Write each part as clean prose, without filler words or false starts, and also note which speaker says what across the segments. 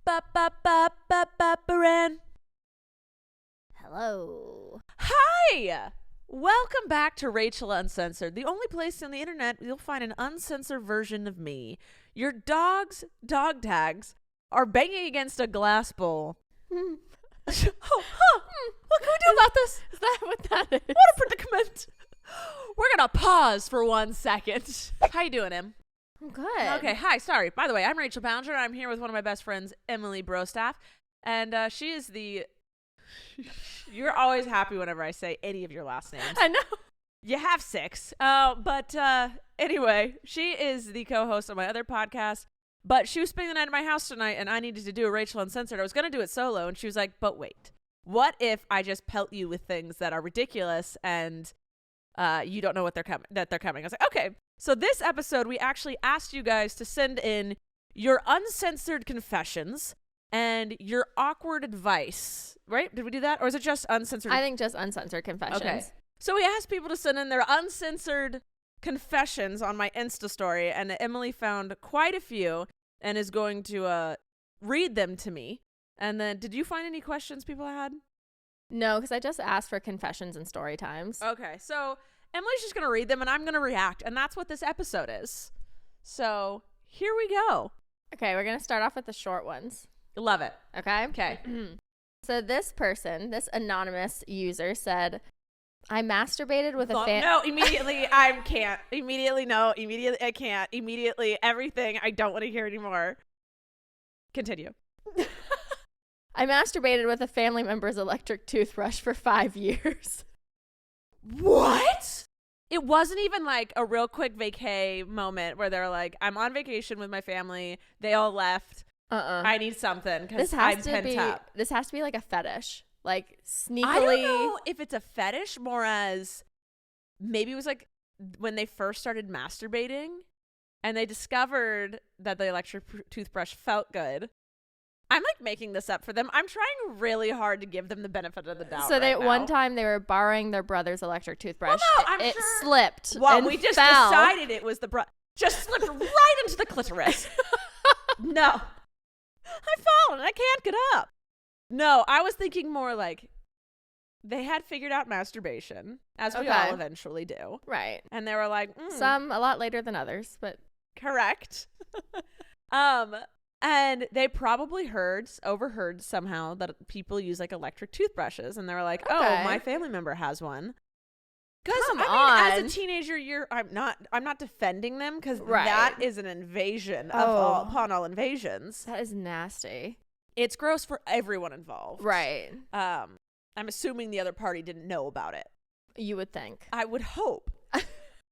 Speaker 1: Baran.
Speaker 2: Hello.
Speaker 1: Hi! Welcome back to Rachel Uncensored, the only place on the internet you'll find an uncensored version of me. Your dog's dog tags are banging against a glass bowl. What can we do about this?
Speaker 2: Is that what that is?
Speaker 1: What a predicament. We're gonna pause for 1 second. How you doing, Em?
Speaker 2: I'm good.
Speaker 1: Okay, hi, sorry. By the way, I'm Rachel Ballinger. I'm here with one of my best friends, Emily Brostaff. And she is the... You're always happy whenever I say any of your last names.
Speaker 2: I know.
Speaker 1: You have 6. But anyway, she is the co-host of my other podcast. But she was spending the night at my house tonight, and I needed to do a Rachel Uncensored. I was going to do it solo, and she was like, but wait. What if I just pelt you with things that are ridiculous and you don't know what they're coming? I was like, okay. So this episode, we actually asked you guys to send in your uncensored confessions and your awkward advice, right? Did we do that? Or is it just uncensored?
Speaker 2: I think just uncensored confessions.
Speaker 1: Okay. So we asked people to send in their uncensored confessions on my Insta story, and Emily found quite a few and is going to read them to me. And then, did you find any questions people had?
Speaker 2: No, because I just asked for confessions and story times.
Speaker 1: Okay, so Emily's just going to read them, and I'm going to react, and that's what this episode is. So here we go.
Speaker 2: Okay, we're going to start off with the short ones.
Speaker 1: Love it.
Speaker 2: Okay?
Speaker 1: Okay.
Speaker 2: So this anonymous user said, I masturbated with a fan.
Speaker 1: No, immediately, I can't. Immediately, no. Immediately, I can't. Immediately, everything. I don't want to hear anymore. Continue.
Speaker 2: I masturbated with a family member's electric toothbrush for 5 years.
Speaker 1: What? It wasn't even like a real quick vacay moment where they're like, I'm on vacation with my family. They all left. I need something because I'm pent up.
Speaker 2: This has to be like a fetish. Like sneakily.
Speaker 1: I don't know if it's a fetish more as maybe it was like when they first started masturbating and they discovered that the electric toothbrush felt good. I'm like making this up for them. I'm trying really hard to give them the benefit of the doubt.
Speaker 2: So
Speaker 1: right now.
Speaker 2: One time they were borrowing their brother's electric toothbrush.
Speaker 1: Well, no,
Speaker 2: it slipped.
Speaker 1: Well,
Speaker 2: and
Speaker 1: we just
Speaker 2: fell.
Speaker 1: decided it was the just slipped right into the clitoris. No. I've fallen. I can't get up. No, I was thinking more like they had figured out masturbation, as we all eventually do.
Speaker 2: Right.
Speaker 1: And they were like,
Speaker 2: some a lot later than others, but
Speaker 1: correct. And they probably overheard somehow that people use like electric toothbrushes, and they were like, "Oh, my family member has one." Because as a teenager, I'm not defending them because that is an invasion upon all invasions.
Speaker 2: That is nasty.
Speaker 1: It's gross for everyone involved.
Speaker 2: Right.
Speaker 1: I'm assuming the other party didn't know about it.
Speaker 2: You would think.
Speaker 1: I would hope.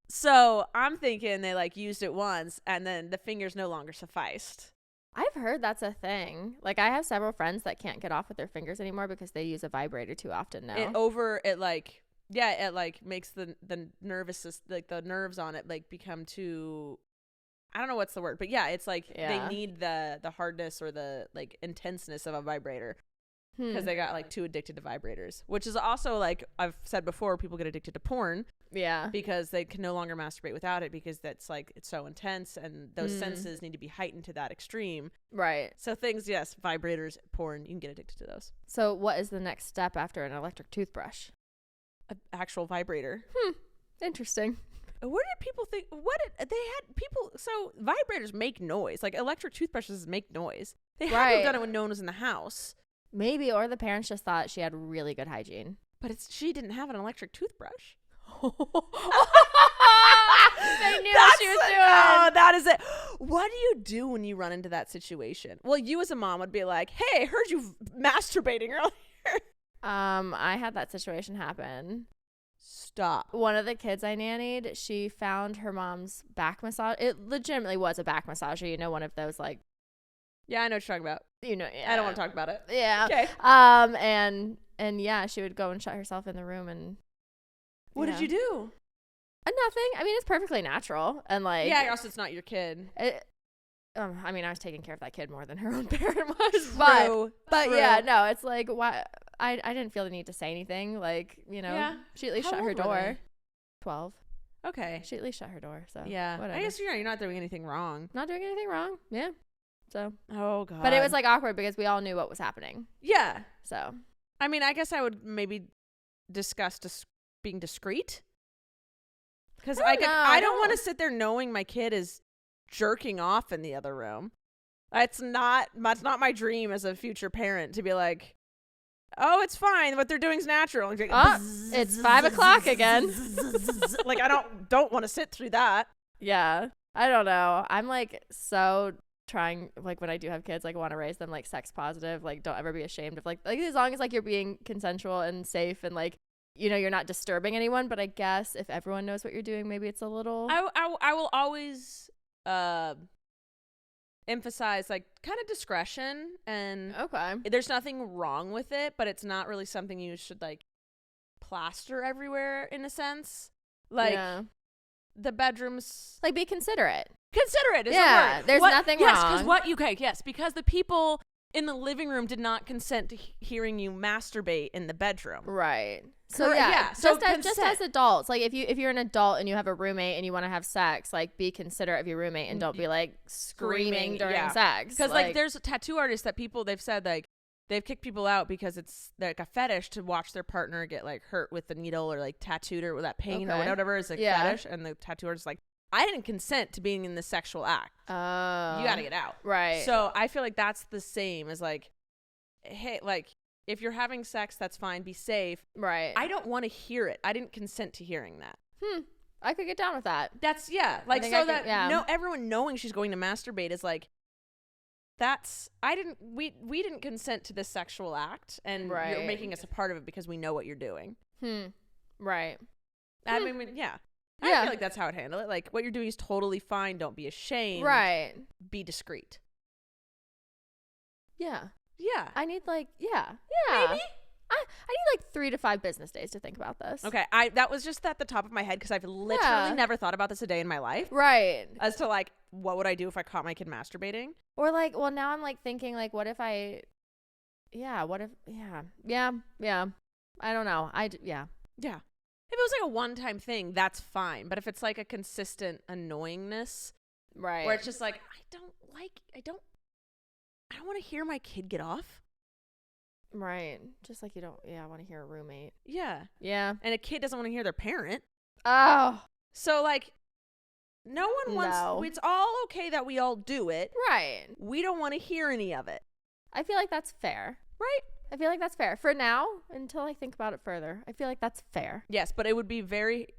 Speaker 1: So I'm thinking they like used it once and then the fingers no longer sufficed.
Speaker 2: I've heard that's a thing. Like I have several friends that can't get off with their fingers anymore because they use a vibrator too often now. It
Speaker 1: makes the nervous system, like the nerves on it like become too, I don't know what's the word, but yeah, it's like they need the hardness or the like intenseness of a vibrator because they got like too addicted to vibrators, which is also like I've said before, people get addicted to porn.
Speaker 2: Yeah.
Speaker 1: Because they can no longer masturbate without it because that's like it's so intense and those senses need to be heightened to that extreme.
Speaker 2: Right.
Speaker 1: So things, yes, vibrators, porn, you can get addicted to those.
Speaker 2: So what is the next step after an electric toothbrush?
Speaker 1: An actual vibrator.
Speaker 2: Interesting.
Speaker 1: Where did people think so vibrators make noise. Like electric toothbrushes make noise. They had to have done it when no one was in the house.
Speaker 2: Maybe, or the parents just thought she had really good hygiene.
Speaker 1: But she didn't have an electric toothbrush.
Speaker 2: They knew what she was doing.
Speaker 1: Oh, that is it. What do you do when you run into that situation? Well, you as a mom would be like, hey, I heard you masturbating earlier.
Speaker 2: I had that situation happen.
Speaker 1: Stop.
Speaker 2: One of the kids I nannied, she found her mom's back massage. It legitimately was a back massager, you know, one of those like.
Speaker 1: Yeah, I know what you're talking about.
Speaker 2: You know, yeah.
Speaker 1: I don't want to talk about it.
Speaker 2: Yeah.
Speaker 1: Okay.
Speaker 2: And yeah, she would go and shut herself in the room and.
Speaker 1: What did you do?
Speaker 2: Nothing. I mean, it's perfectly natural and like.
Speaker 1: Yeah, also it's not your kid.
Speaker 2: I mean, I was taking care of that kid more than her own parent was.
Speaker 1: True.
Speaker 2: But yeah, no, it's like why I didn't feel the need to say anything. Like, you know, she at least shut her door. 12.
Speaker 1: Okay.
Speaker 2: She at least shut her door. So
Speaker 1: yeah,
Speaker 2: whatever.
Speaker 1: I guess you're not doing anything wrong.
Speaker 2: Not doing anything wrong. Yeah. So.
Speaker 1: Oh God.
Speaker 2: But it was like awkward because we all knew what was happening.
Speaker 1: Yeah.
Speaker 2: So.
Speaker 1: I mean, I guess I would maybe discuss being discreet. Because I don't want to sit there knowing my kid is jerking off in the other room. It's not my dream as a future parent to be like, oh, it's fine. What they're doing is natural. Like,
Speaker 2: it's 5 o'clock again.
Speaker 1: Like, I don't want to sit through that.
Speaker 2: Yeah. I don't know. I'm like so trying, like when I do have kids, like want to raise them like sex positive. Like don't ever be ashamed of like as long as like you're being consensual and safe and like, you know, you're not disturbing anyone. But I guess if everyone knows what you're doing, maybe it's a little.
Speaker 1: I will always emphasize like kind of discretion, and
Speaker 2: okay,
Speaker 1: there's nothing wrong with it, but it's not really something you should like plaster everywhere in a sense. Like the bedrooms,
Speaker 2: like be considerate.
Speaker 1: Considerate is the word.
Speaker 2: There's nothing wrong.
Speaker 1: Because the people in the living room did not consent to hearing you masturbate in the bedroom.
Speaker 2: Right. So
Speaker 1: So
Speaker 2: just as adults, like if you're an adult and you have a roommate and you want to have sex, like be considerate of your roommate and don't be like screaming during sex.
Speaker 1: Because like there's tattoo artists that they've said like they've kicked people out because it's like a fetish to watch their partner get like hurt with the needle or like tattooed or with that pain or whatever is a fetish, and the tattoo artist is like, I didn't consent to being in the sexual act.
Speaker 2: Oh.
Speaker 1: You got to get out.
Speaker 2: Right.
Speaker 1: So I feel like that's the same as like, hey, like if you're having sex, that's fine. Be safe.
Speaker 2: Right.
Speaker 1: I don't want to hear it. I didn't consent to hearing that.
Speaker 2: I could get down with that.
Speaker 1: That's like so that everyone knowing she's going to masturbate is like, we didn't consent to this sexual act, and you're making us a part of it because we know what you're doing.
Speaker 2: Right.
Speaker 1: I mean, yeah. I feel like that's how I'd handle it. Like, what you're doing is totally fine. Don't be ashamed.
Speaker 2: Right.
Speaker 1: Be discreet.
Speaker 2: Yeah.
Speaker 1: Yeah.
Speaker 2: I need like,
Speaker 1: Maybe.
Speaker 2: I need like 3 to 5 business days to think about this.
Speaker 1: Okay. That was just at the top of my head because I've literally never thought about this a day in my life.
Speaker 2: Right.
Speaker 1: As to like, what would I do if I caught my kid masturbating? Or
Speaker 2: like, well, now I'm like thinking like, what if I don't know. Yeah.
Speaker 1: If it was like a one-time thing, that's fine. But if it's like a consistent annoyingness,
Speaker 2: right,
Speaker 1: where it's just like, I don't want to hear my kid get off.
Speaker 2: Right. Just like you don't, want to hear a roommate.
Speaker 1: Yeah.
Speaker 2: Yeah.
Speaker 1: And a kid doesn't want to hear their parent.
Speaker 2: Oh.
Speaker 1: So like, no one wants, it's all okay that we all do it.
Speaker 2: Right.
Speaker 1: We don't want to hear any of it.
Speaker 2: I feel like that's fair.
Speaker 1: Right?
Speaker 2: I feel like that's fair. For now, until I think about it further, I feel like that's fair.
Speaker 1: Yes, but it would be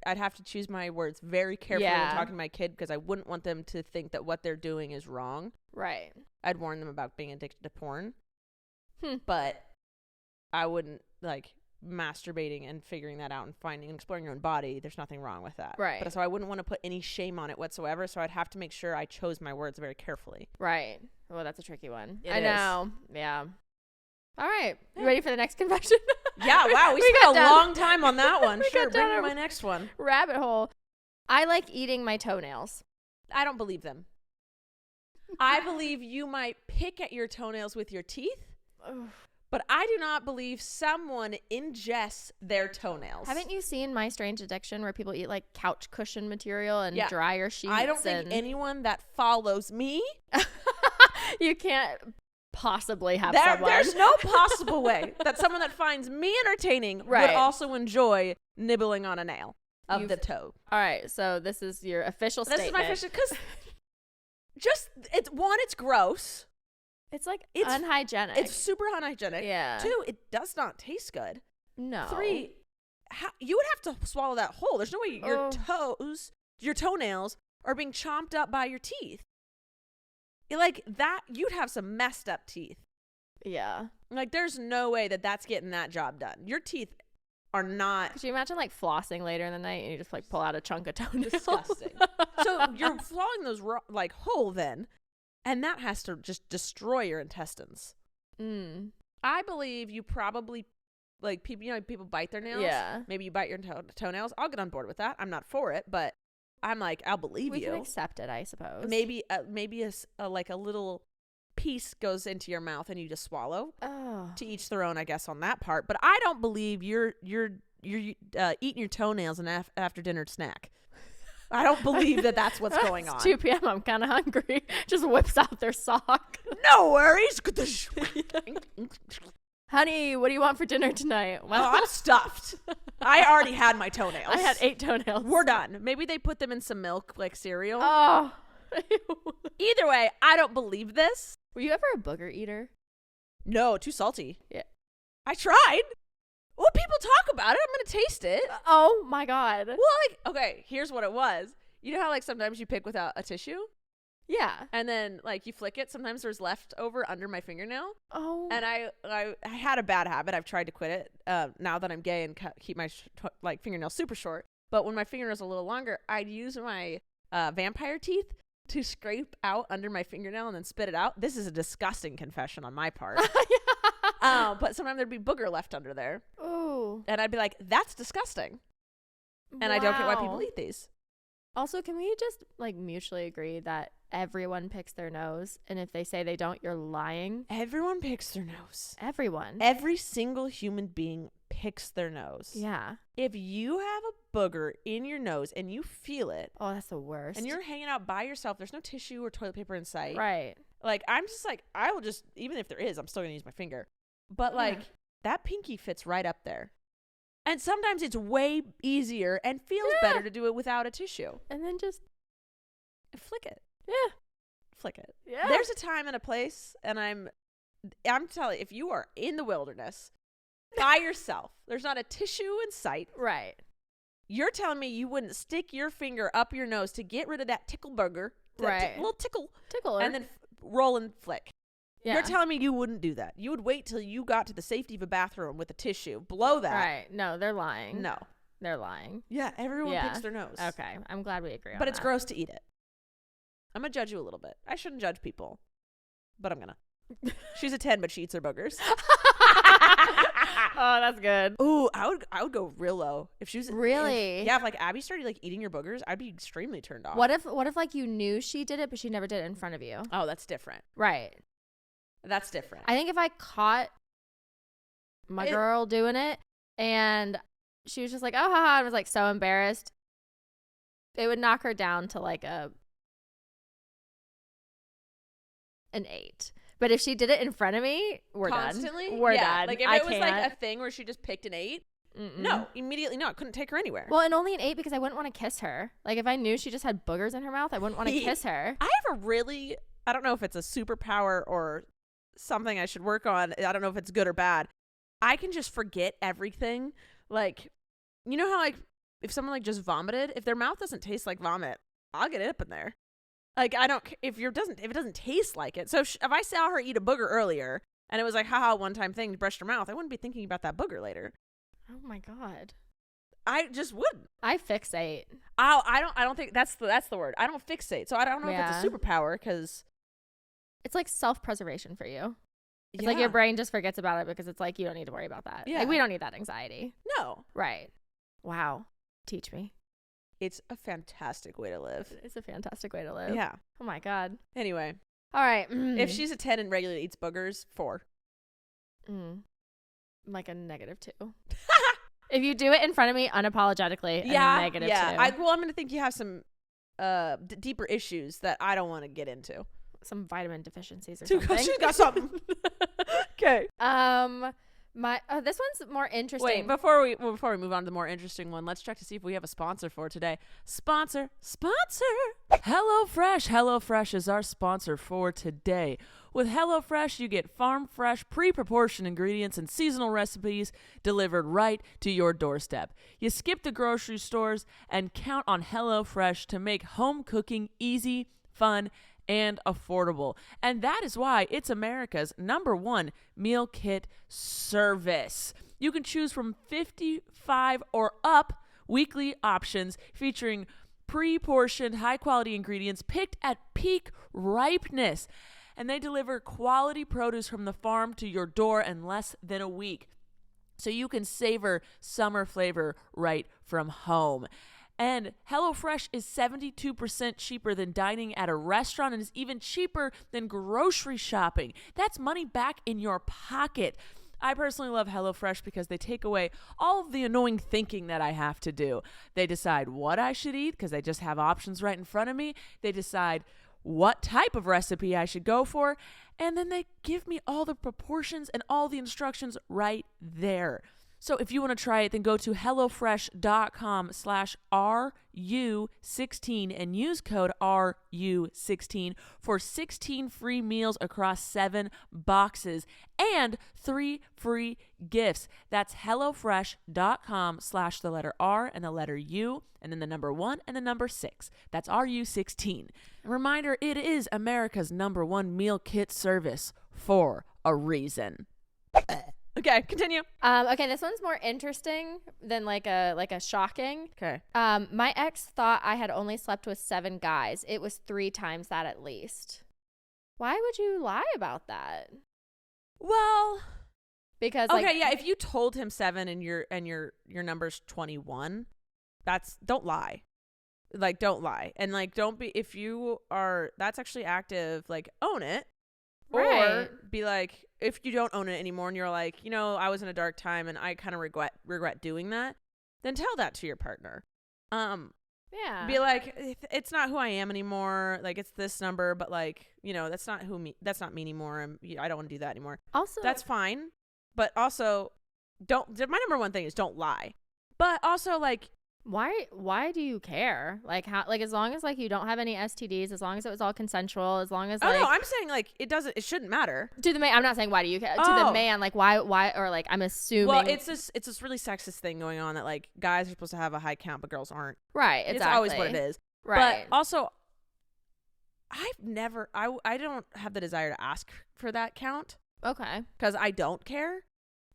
Speaker 1: I'd have to choose my words very carefully when talking to my kid because I wouldn't want them to think that what they're doing is wrong.
Speaker 2: Right.
Speaker 1: I'd warn them about being addicted to porn. But I wouldn't like masturbating and figuring that out and exploring your own body. There's nothing wrong with that.
Speaker 2: Right.
Speaker 1: But so I wouldn't want to put any shame on it whatsoever. So I'd have to make sure I chose my words very carefully.
Speaker 2: Right. Well, that's a tricky one.
Speaker 1: I
Speaker 2: know. Yeah. All right. You ready for the next confession?
Speaker 1: Yeah. Wow. We spent a long time on that one. Sure. Bring me my next one.
Speaker 2: Rabbit hole. I like eating my toenails.
Speaker 1: I don't believe them. I believe you might pick at your toenails with your teeth, but I do not believe someone ingests their toenails.
Speaker 2: Haven't you seen My Strange Addiction where people eat like couch cushion material and dryer sheets?
Speaker 1: I don't think anyone that follows me.
Speaker 2: You can't possibly have someone.
Speaker 1: There's no possible way that someone that finds me entertaining would also enjoy nibbling on a nail of the toe.
Speaker 2: All right, so this is your official statement.
Speaker 1: This is my official, because it's gross.
Speaker 2: It's like unhygienic.
Speaker 1: It's super unhygienic.
Speaker 2: Yeah.
Speaker 1: 2, it does not taste good.
Speaker 2: No.
Speaker 1: 3, you would have to swallow that whole. There's no way your toenails are being chomped up by your teeth. Like that, you'd have some messed up teeth.
Speaker 2: Yeah.
Speaker 1: Like there's no way that's getting that job done. Your teeth are not.
Speaker 2: Could you imagine like flossing later in the night and you just like pull out a chunk of toenail?
Speaker 1: Disgusting. So you're swallowing those like whole then, and that has to just destroy your intestines. I believe you probably like people bite their nails.
Speaker 2: Yeah.
Speaker 1: Maybe you bite your toenails. I'll get on board with that. I'm not for it, but I'm like, I'll believe
Speaker 2: we
Speaker 1: you.
Speaker 2: We can accept it, I suppose.
Speaker 1: Maybe like a little piece goes into your mouth and you just swallow.
Speaker 2: Oh.
Speaker 1: To each their own, I guess, on that part. But I don't believe you're eating your toenails and after dinner snack. I don't believe that that's what's going
Speaker 2: It's
Speaker 1: on.
Speaker 2: 2 p.m. I'm kind of hungry. Just whips out their sock.
Speaker 1: No worries.
Speaker 2: Honey, what do you want for dinner tonight?
Speaker 1: Well, I'm stuffed. I already had my toenails.
Speaker 2: I had 8 toenails.
Speaker 1: We're done. Maybe they put them in some milk like cereal.
Speaker 2: Oh.
Speaker 1: Either way, I don't believe this.
Speaker 2: Were you ever a booger eater?
Speaker 1: No, too salty.
Speaker 2: Yeah.
Speaker 1: I tried. Well, people talk about it. I'm going to taste it.
Speaker 2: Oh my God.
Speaker 1: Well, like, okay, here's what it was. You know how like sometimes you pick without a tissue?
Speaker 2: Yeah.
Speaker 1: And then like you flick it. Sometimes there's leftover under my fingernail.
Speaker 2: Oh.
Speaker 1: And I had a bad habit. I've tried to quit it now that I'm gay and keep my like fingernails super short. But when my fingernails are a little longer, I'd use my vampire teeth to scrape out under my fingernail and then spit it out. This is a disgusting confession on my part. But sometimes there'd be booger left under there.
Speaker 2: Oh.
Speaker 1: And I'd be like, that's disgusting. And I don't get why people eat these.
Speaker 2: Also, can we just like mutually agree that everyone picks their nose, and if they say they don't, you're lying?
Speaker 1: Everyone picks their nose.
Speaker 2: Everyone.
Speaker 1: Every single human being picks their nose.
Speaker 2: Yeah.
Speaker 1: If you have a booger in your nose and you feel it,
Speaker 2: Oh, that's the worst.
Speaker 1: and you're hanging out by yourself, there's no tissue or toilet paper in sight.
Speaker 2: right.
Speaker 1: Like, I'm just like, I will just, even if there is, I'm still going to use my finger. But like,
Speaker 2: Yeah.
Speaker 1: that pinky fits right up there. And sometimes it's way easier and feels better to do it without a tissue.
Speaker 2: And then just
Speaker 1: Flick it.
Speaker 2: yeah.
Speaker 1: Flick it.
Speaker 2: Yeah.
Speaker 1: There's a time and a place, and I'm telling you, if you are in the wilderness by yourself, there's not a tissue in sight.
Speaker 2: right.
Speaker 1: You're telling me you wouldn't stick your finger up your nose to get rid of that tickle burger, that
Speaker 2: Right.
Speaker 1: little tickle,
Speaker 2: Tickler.
Speaker 1: and then roll and flick.
Speaker 2: yeah.
Speaker 1: You're telling me you wouldn't do that. You would wait till you got to the safety of a bathroom with a tissue, blow that.
Speaker 2: Right. No, they're lying.
Speaker 1: No.
Speaker 2: They're lying.
Speaker 1: Yeah, everyone
Speaker 2: Yeah.
Speaker 1: picks their nose.
Speaker 2: Okay. I'm glad we agree on
Speaker 1: But it's
Speaker 2: that.
Speaker 1: gross to eat it. I'm going to judge you a little bit. I shouldn't judge people, but I'm going to. She's a 10, but she eats her boogers.
Speaker 2: Oh, that's good.
Speaker 1: Ooh, I would go real low. If she was
Speaker 2: Really?
Speaker 1: if like Abby started like eating your boogers, I'd be extremely turned off.
Speaker 2: What if like you knew she did it, but she never did it in front of you?
Speaker 1: Oh, that's different.
Speaker 2: Right.
Speaker 1: That's different.
Speaker 2: I think if I caught my girl doing it and she was just like, oh, haha, and was like so embarrassed, it would knock her down to like an 8. But if she did it in front of me, we're
Speaker 1: Constantly?
Speaker 2: done. We're
Speaker 1: yeah.
Speaker 2: done.
Speaker 1: Like if
Speaker 2: I
Speaker 1: it was
Speaker 2: can't.
Speaker 1: like a thing where she just picked an 8,
Speaker 2: Mm-mm.
Speaker 1: no, immediately no, I couldn't take her anywhere.
Speaker 2: Well, and only an 8 because I wouldn't want to kiss her. Like if I knew she just had boogers in her mouth, I wouldn't want to kiss her.
Speaker 1: I have a really, I don't know if it's a superpower or something I should work on. I don't know if it's good or bad. I can just forget everything. Like, you know how like if someone like just vomited, if their mouth doesn't taste like vomit, I'll get it up in there. Like I don't if it doesn't taste like it. So if I saw her eat a booger earlier and it was like haha one time thing, brushed her mouth, I wouldn't be thinking about that booger later.
Speaker 2: Oh my God.
Speaker 1: I just wouldn't.
Speaker 2: I fixate.
Speaker 1: I don't think that's the word. I don't fixate. So I don't know if it's
Speaker 2: Yeah.
Speaker 1: a superpower because
Speaker 2: It's like self-preservation for you. It's like your brain just forgets about it because it's like you don't need to worry about that.
Speaker 1: Yeah.
Speaker 2: Like we don't need that anxiety.
Speaker 1: No.
Speaker 2: Right. Wow. Teach me.
Speaker 1: It's a fantastic way to live.
Speaker 2: It's a fantastic way to live.
Speaker 1: Yeah.
Speaker 2: Oh my God.
Speaker 1: Anyway,
Speaker 2: All right.
Speaker 1: if she's a 10 and regularly eats boogers, 4.
Speaker 2: Like a -2. If you do it in front of me unapologetically,
Speaker 1: Yeah.
Speaker 2: a -2.
Speaker 1: Yeah. I'm going to think you have some deeper issues that I don't want to get into.
Speaker 2: Some vitamin deficiencies or something.
Speaker 1: She's got something. Okay.
Speaker 2: This one's more interesting.
Speaker 1: Wait, before we move on to the more interesting one, let's check to see if we have a sponsor for today. Sponsor. HelloFresh. HelloFresh is our sponsor for today. With HelloFresh, you get farm fresh, pre-proportioned ingredients and seasonal recipes delivered right to your doorstep. You skip the grocery stores and count on HelloFresh to make home cooking easy, fun, and affordable. And that is why it's America's #1 meal kit service. You can choose from 55 or up weekly options featuring pre-portioned high-quality ingredients picked at peak ripeness. And they deliver quality produce from the farm to your door in less than a week. So you can savor summer flavor right from home. And HelloFresh is 72% cheaper than dining at a restaurant and is even cheaper than grocery shopping. That's money back in your pocket. I personally love HelloFresh because they take away all of the annoying thinking that I have to do. They decide what I should eat because they just have options right in front of me. They decide what type of recipe I should go for, and then they give me all the proportions and all the instructions right there. So if you want to try it, then go to hellofresh.com/RU16 and use code RU16 for 16 free meals across 7 boxes and 3 free gifts. That's hellofresh.com/the letter R and the letter U and then the number 1 and the number 6. That's RU16. A reminder, it is America's #1 meal kit service for a reason. Okay, continue.
Speaker 2: Okay, this one's more interesting than like a shocking.
Speaker 1: Okay.
Speaker 2: My ex thought I had only slept with 7 guys. It was 3 times that at least. Why would you lie about that?
Speaker 1: Well,
Speaker 2: because
Speaker 1: okay, yeah, if you told him 7 and your number's 21, don't lie. Like, don't lie. And like, don't be, if you are, that's actually active, like, own it.
Speaker 2: Right.
Speaker 1: Or be like, if you don't own it anymore and you're like, I was in a dark time and I kind of regret doing that, then tell that to your partner.
Speaker 2: Yeah.
Speaker 1: Be like, it's not who I am anymore. Like, it's this number, but like, that's not me anymore. I don't want to do that anymore.
Speaker 2: Also,
Speaker 1: that's fine. But also, my number one thing is don't lie. But also, like,
Speaker 2: why do you care? Like, how, like, as long as like you don't have any STDs, as long as it was all consensual, as long as
Speaker 1: no,
Speaker 2: like,
Speaker 1: I'm saying like it shouldn't matter
Speaker 2: to the man. I'm not saying why do you care to the man, like why or like I'm assuming.
Speaker 1: Well, it's this really sexist thing going on that like guys are supposed to have a high count but girls aren't.
Speaker 2: Right, exactly.
Speaker 1: It's always what it is.
Speaker 2: Right.
Speaker 1: But also, I don't have the desire to ask for that count.
Speaker 2: Okay.
Speaker 1: Because I don't care.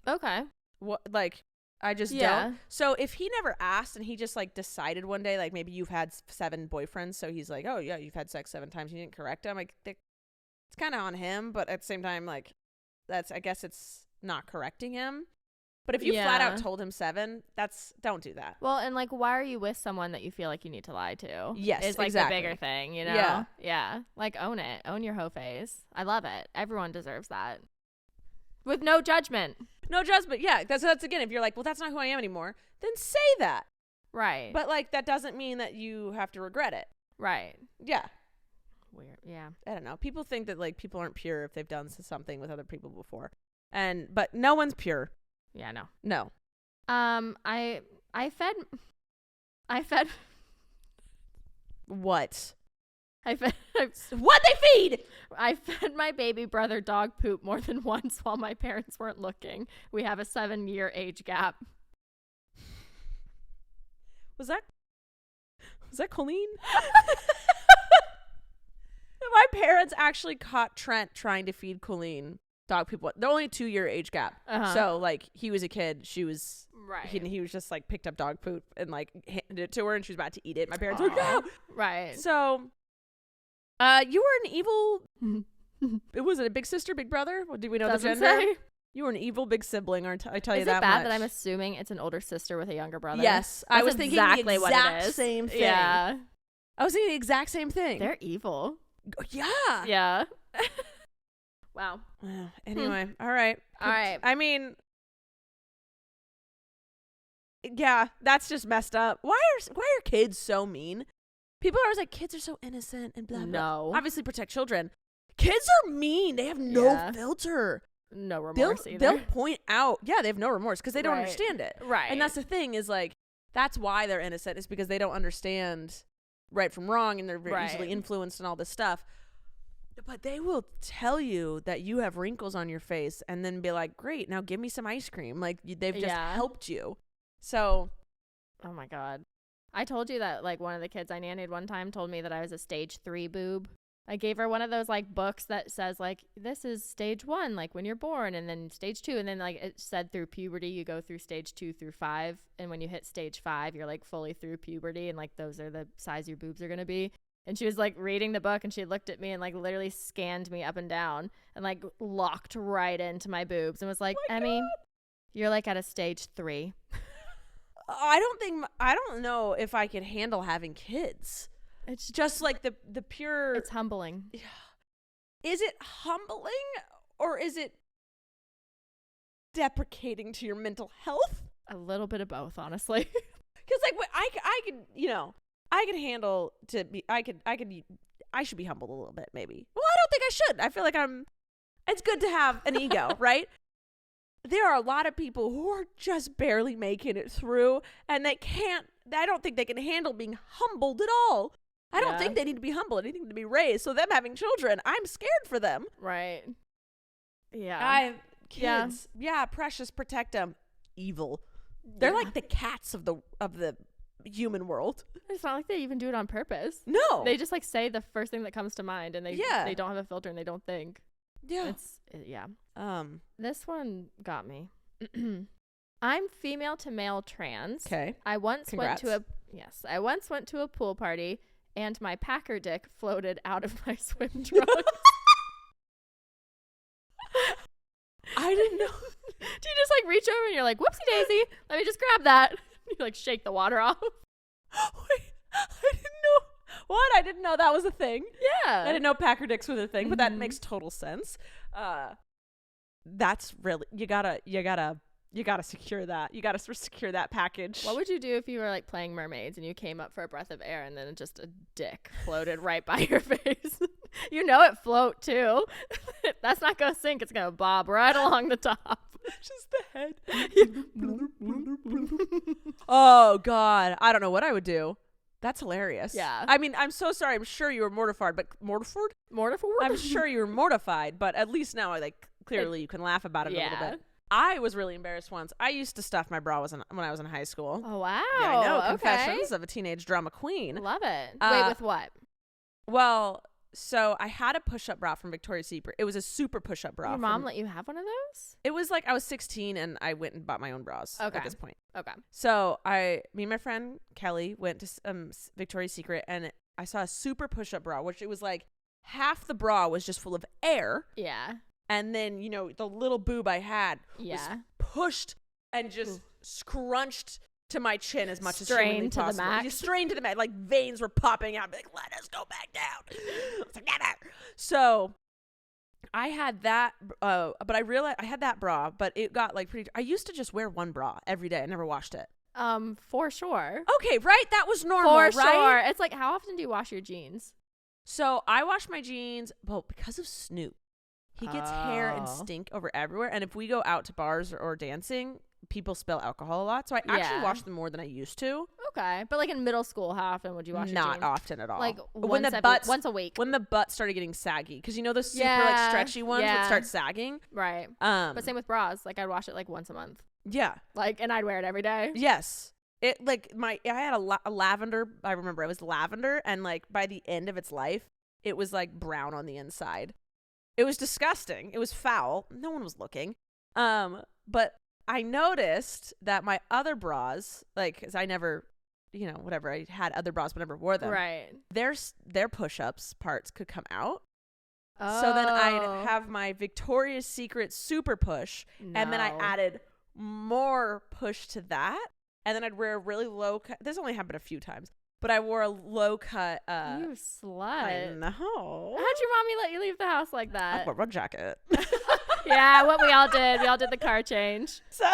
Speaker 2: Okay.
Speaker 1: What, like, I just don't. So if he never asked and he just like decided one day, like maybe you've had 7 boyfriends, so he's like, oh yeah, you've had sex 7 times, you didn't correct him. Like, it's kind of on him, but at the same time, like, I guess it's not correcting him. But if you flat out told him 7, don't do that.
Speaker 2: Well, and like, why are you with someone that you feel like you need to lie to?
Speaker 1: Yes,
Speaker 2: it's like
Speaker 1: exactly.
Speaker 2: the bigger thing,
Speaker 1: Yeah.
Speaker 2: Yeah. Like, own it. Own your hoe phase. I love it. Everyone deserves that. With no judgment.
Speaker 1: No judgment. Yeah. That's again, if you're like, well, that's not who I am anymore, then say that.
Speaker 2: Right.
Speaker 1: But like, that doesn't mean that you have to regret it.
Speaker 2: Right.
Speaker 1: Yeah.
Speaker 2: Weird. Yeah.
Speaker 1: I don't know. People think that like people aren't pure if they've done something with other people before. But no one's pure.
Speaker 2: Yeah, no.
Speaker 1: No.
Speaker 2: I fed
Speaker 1: What?
Speaker 2: What they feed? I fed my baby brother dog poop more than once while my parents weren't looking. We have a 7-year age gap.
Speaker 1: Was that Colleen? My parents actually caught Trent trying to feed Colleen dog poop. They're only a 2-year age gap. So like he was a kid, she was
Speaker 2: right.
Speaker 1: He was just like picked up dog poop and like handed it to her, and she was about to eat it. My parents were like, no.
Speaker 2: Right.
Speaker 1: So, you were an evil. Was it a big sister, big brother? Did we know the gender?
Speaker 2: Say.
Speaker 1: You were an evil big sibling. I tell you
Speaker 2: Is
Speaker 1: that
Speaker 2: it bad
Speaker 1: much.
Speaker 2: that I'm assuming it's an older sister with a younger brother?
Speaker 1: Yes,
Speaker 2: That's
Speaker 1: I was thinking
Speaker 2: exactly
Speaker 1: the exact
Speaker 2: what it is.
Speaker 1: same thing.
Speaker 2: Yeah,
Speaker 1: I was thinking the exact same thing.
Speaker 2: they're evil.
Speaker 1: Yeah.
Speaker 2: Yeah. Wow.
Speaker 1: Anyway, all right.
Speaker 2: All right.
Speaker 1: I mean, yeah, that's just messed up. Why are kids so mean? People are always like, kids are so innocent and blah blah.
Speaker 2: No.
Speaker 1: Obviously protect children. Kids are mean. They have no filter.
Speaker 2: No remorse either.
Speaker 1: They'll point out. Yeah, they have no remorse because they don't understand it.
Speaker 2: Right.
Speaker 1: And that's the thing is like, that's why they're innocent, is because they don't understand right from wrong, and they're very easily influenced and all this stuff. But they will tell you that you have wrinkles on your face and then be like, great, now give me some ice cream. Like, they've just helped you. So.
Speaker 2: Oh my God. I told you that like one of the kids I nannied one time told me that I was a stage 3 boob. I gave her one of those like books that says like, this is stage 1, like when you're born, and then stage 2. And then like it said through puberty, you go through stage 2 through 5. And when you hit stage 5, you're like fully through puberty. And like, those are the size your boobs are going to be. And she was like reading the book, and she looked at me and like literally scanned me up and down and like locked right into my boobs and was like, Emmy, you're like at a stage 3.
Speaker 1: I don't know if I could handle having kids. It's just like the pure.
Speaker 2: It's humbling.
Speaker 1: Is it humbling or is it deprecating to your mental health?
Speaker 2: A little bit of both, honestly.
Speaker 1: Because like I could, you know, I could handle to be. I should be humbled a little bit, maybe. Well, I don't think I should. I feel like it's good to have an ego, right? There are a lot of people who are just barely making it through, and I don't think they can handle being humbled at all. I don't think they need to be humbled. They need to be raised. So them having children, I'm scared for them.
Speaker 2: Right. Yeah.
Speaker 1: Kids. Yeah, precious, protect them. Evil. They're like the cats of the human world.
Speaker 2: It's not like they even do it on purpose.
Speaker 1: No.
Speaker 2: They just like say the first thing that comes to mind, and they don't have a filter and they don't think.
Speaker 1: Yeah.
Speaker 2: This one got me. I'm female to male trans.
Speaker 1: Okay.
Speaker 2: I once went to a pool party and my Packer dick floated out of my swim trunks.
Speaker 1: I didn't know.
Speaker 2: Do you just like reach over and you're like, whoopsie daisy, let me just grab that? You like shake the water off.
Speaker 1: Wait, I didn't know. What? I didn't know that was a thing.
Speaker 2: Yeah.
Speaker 1: I didn't know Packer dicks was a thing, but that makes total sense. That's really, you gotta secure that. You gotta secure that package.
Speaker 2: What would you do if you were like playing mermaids and you came up for a breath of air and then just a dick floated right by your face? You know it float too. That's not gonna sink. It's gonna bob right along the top.
Speaker 1: Just the head. Oh God, I don't know what I would do. That's hilarious.
Speaker 2: Yeah.
Speaker 1: I mean, I'm so sorry. I'm sure you were mortified, but mortified? I'm sure you were mortified, but at least now, like, clearly you can laugh about it a little bit. I was really embarrassed once. I used to stuff my bra when I was in high school.
Speaker 2: Oh, wow.
Speaker 1: Yeah, I know. Confessions of a teenage drama queen.
Speaker 2: Love it. Wait, with what?
Speaker 1: Well, so I had a push-up bra from Victoria's Secret. It was a super push-up bra.
Speaker 2: Your mom let you have one of those?
Speaker 1: It was like I was 16 and I went and bought my own bras at this point.
Speaker 2: Okay.
Speaker 1: So me and my friend Kelly went to Victoria's Secret and I saw a super push-up bra, which it was like half the bra was just full of air.
Speaker 2: Yeah.
Speaker 1: And then, you know, the little boob I had was pushed and just scrunched to my chin as much as humanly possible.
Speaker 2: To the max.
Speaker 1: Strained to the max. Like veins were popping out. Like, let us go back down. So I had that, but I realized I had that bra, but it got like pretty. I used to just wear one bra every day. I never washed it.
Speaker 2: For sure.
Speaker 1: Okay, right? That was normal,
Speaker 2: right? For
Speaker 1: right?
Speaker 2: sure. It's like, how often do you wash your jeans?
Speaker 1: So I wash my jeans, well, because of Snoop. He gets hair and stink over everywhere. And if we go out to bars or dancing, people spill alcohol a lot. So I actually wash them more than I used to.
Speaker 2: Okay. But like in middle school, how often would you wash your jeans?
Speaker 1: Not often at all.
Speaker 2: Like
Speaker 1: once
Speaker 2: a week.
Speaker 1: When the butt started getting saggy. Because you know those super like stretchy ones would start sagging?
Speaker 2: Right. But same with bras. Like I'd wash it like once a month.
Speaker 1: Yeah.
Speaker 2: Like, and I'd wear it every day.
Speaker 1: Yes. It like I had a lavender. I remember it was lavender. And like by the end of its life, it was like brown on the inside. It was disgusting. It was foul. No one was looking. But I noticed that my other bras, like, cause I never, you know, whatever, I had other bras but never wore them.
Speaker 2: Right.
Speaker 1: Their push-ups parts could come out.
Speaker 2: Oh.
Speaker 1: So then I'd have my Victoria's Secret super push.
Speaker 2: No.
Speaker 1: And then I added more push to that. And then I'd wear a really low cut. This only happened a few times. But I wore a low cut.
Speaker 2: You slut.
Speaker 1: I know.
Speaker 2: How'd your mommy let you leave the house like that?
Speaker 1: I wore a jacket.
Speaker 2: Yeah, what we all did. We all did the car change.
Speaker 1: So,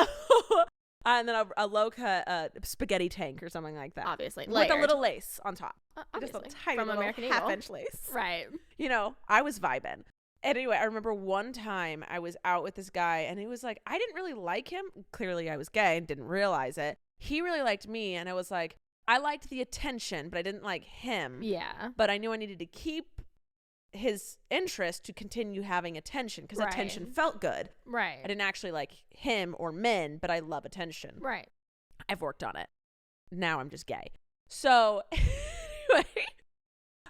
Speaker 1: and then a low cut spaghetti tank or something like that.
Speaker 2: Obviously.
Speaker 1: With
Speaker 2: Layered.
Speaker 1: a little lace on top.
Speaker 2: Obviously.
Speaker 1: Just a tiny
Speaker 2: From
Speaker 1: little
Speaker 2: American
Speaker 1: half-inch lace.
Speaker 2: Right.
Speaker 1: You know, I was vibing. Anyway, I remember one time I was out with this guy and it was like, I didn't really like him. Clearly I was gay and didn't realize it. He really liked me and I was like, I liked the attention, but I didn't like him.
Speaker 2: Yeah.
Speaker 1: But I knew I needed to keep his interest to continue having attention because attention felt good.
Speaker 2: Right.
Speaker 1: I didn't actually like him or men, but I love attention.
Speaker 2: Right.
Speaker 1: I've worked on it. Now I'm just gay. So anyway,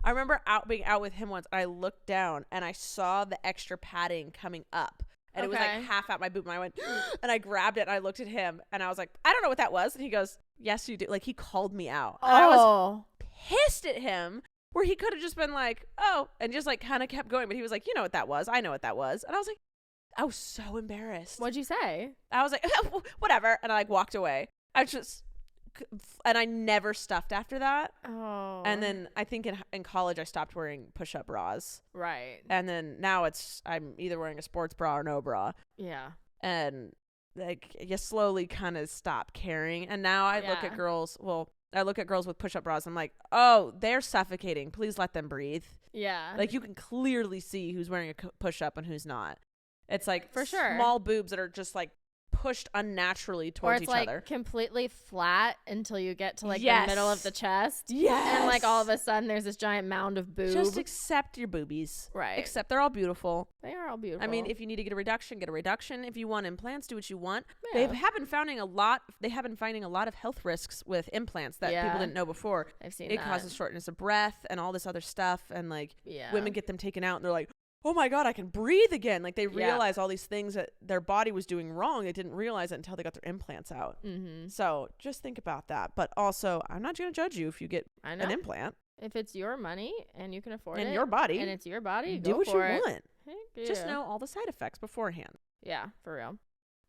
Speaker 1: I remember being out with him once. I looked down and I saw the extra padding coming up. And it was like half out my boob. And I went, and I grabbed it and I looked at him and I was like, I don't know what that was. And he goes, yes, you do. Like he called me out. And I was pissed at him where he could have just been like, oh, and just like kind of kept going. But he was like, you know what that was. I know what that was. And I was like, I was so embarrassed.
Speaker 2: What'd you say?
Speaker 1: I was like, whatever. And I like walked away. And I never stuffed after that.
Speaker 2: Oh.
Speaker 1: And then I think in college I stopped wearing push-up bras.
Speaker 2: Right.
Speaker 1: And then now I'm either wearing a sports bra or no bra.
Speaker 2: Yeah.
Speaker 1: And like you slowly kind of stop caring. And now I look at girls. Well, I look at girls with push-up bras. I'm like, oh, they're suffocating. Please let them breathe.
Speaker 2: Yeah.
Speaker 1: Like you can clearly see who's wearing a push-up and who's not. It's like
Speaker 2: for sure
Speaker 1: small boobs that are just like pushed unnaturally towards each other. Or it's like
Speaker 2: completely flat until you get to like
Speaker 1: yes.
Speaker 2: the middle of the chest.
Speaker 1: Yes.
Speaker 2: And like all of a sudden there's this giant mound of boob.
Speaker 1: Just accept your boobies.
Speaker 2: Right.
Speaker 1: Accept they're all beautiful.
Speaker 2: They are all beautiful.
Speaker 1: I mean, if you need to get a reduction, get a reduction. If you want implants, do what you want.
Speaker 2: Yeah.
Speaker 1: They have been finding a lot of health risks with implants that people didn't know before.
Speaker 2: I've seen
Speaker 1: it causes shortness of breath and all this other stuff. And like women get them taken out and they're like, oh my God, I can breathe again. Like they realize all these things that their body was doing wrong. They didn't realize it until they got their implants out.
Speaker 2: Mm-hmm.
Speaker 1: So just think about that. But also, I'm not going to judge you if you get an implant.
Speaker 2: If it's your money and you can afford it.
Speaker 1: And your body.
Speaker 2: And it's your body,
Speaker 1: do what you want.
Speaker 2: Heck yeah.
Speaker 1: Just know all the side effects beforehand.
Speaker 2: Yeah, for real.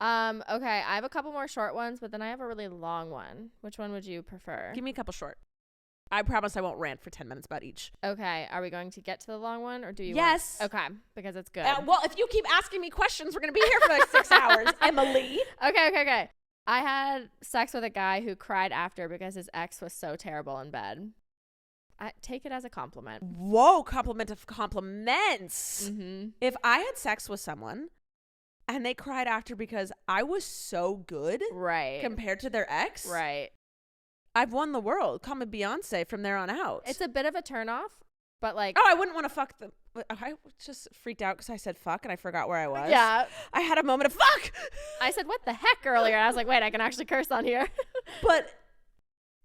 Speaker 2: Okay, I have a couple more short ones, but then I have a really long one. Which one would you prefer?
Speaker 1: Give me a couple short. I promise I won't rant for 10 minutes about each.
Speaker 2: Okay. Are we going to get to the long one or do you
Speaker 1: Yes.
Speaker 2: Okay. Because it's good.
Speaker 1: Well, if you keep asking me questions, we're going to be here for like 6 hours, Emily.
Speaker 2: Okay. I had sex with a guy who cried after because his ex was so terrible in bed. I take it as a compliment.
Speaker 1: Whoa, compliment of compliments.
Speaker 2: Mm-hmm.
Speaker 1: If I had sex with someone and they cried after because I was so good compared to their ex.
Speaker 2: Right.
Speaker 1: I've won the world. Call me Beyonce from there on out.
Speaker 2: It's a bit of a turnoff, but like...
Speaker 1: Oh, I wouldn't want to fuck them. I just freaked out because I said fuck and I forgot where I was.
Speaker 2: Yeah.
Speaker 1: I had a moment of fuck.
Speaker 2: I said, what the heck earlier? I was like, wait, I can actually curse on here.
Speaker 1: But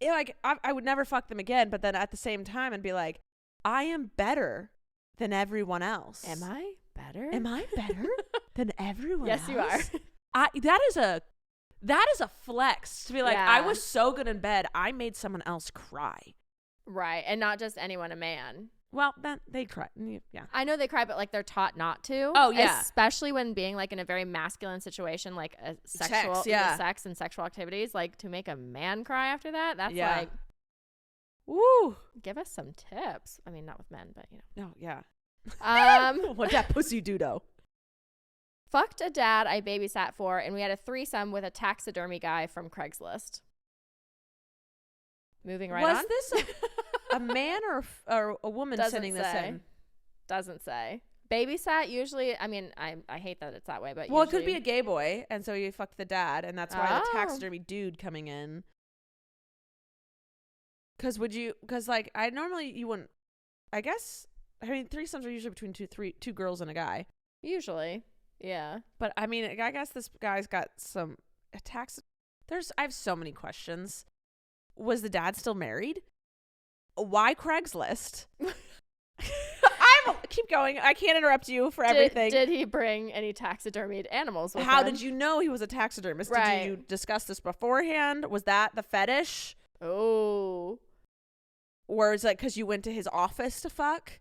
Speaker 1: like, I would never fuck them again. But then at the same time, I'd be like, I am better than everyone else.
Speaker 2: Am I better?
Speaker 1: Am I better than everyone else?
Speaker 2: Yes, you are.
Speaker 1: That is a flex to be like, I was so good in bed, I made someone else cry.
Speaker 2: Right. And not just anyone, a man.
Speaker 1: Well, then they cry. Yeah.
Speaker 2: I know they cry, but like they're taught not to.
Speaker 1: Oh, yeah.
Speaker 2: Especially when being like in a very masculine situation, like a sexual sex and sexual activities, like to make a man cry after that, that's like,
Speaker 1: woo.
Speaker 2: Give us some tips. I mean, not with men, but you know.
Speaker 1: No, yeah. What that pussy do though?
Speaker 2: Fucked a dad I babysat for, and we had a threesome with a taxidermy guy from Craigslist. Moving right on.
Speaker 1: Was this a man or a woman sending this in?
Speaker 2: Doesn't say. Babysat usually, I mean, I hate that it's that way, but
Speaker 1: well, it could be a gay boy, and so you fucked the dad, and that's why the taxidermy dude coming in. Because like, you wouldn't, I guess, I mean, threesomes are usually between two girls and a guy.
Speaker 2: Usually. Yeah.
Speaker 1: But I mean, I guess this guy's got some attacks. I have so many questions. Was the dad still married? Why Craigslist? Keep going. I can't interrupt you for everything.
Speaker 2: Did he bring any taxidermied animals with
Speaker 1: How
Speaker 2: him?
Speaker 1: did you know he was a taxidermist?
Speaker 2: Right.
Speaker 1: Did you discuss this beforehand? Was that the fetish?
Speaker 2: Oh.
Speaker 1: Or is it like because you went to his office to fuck?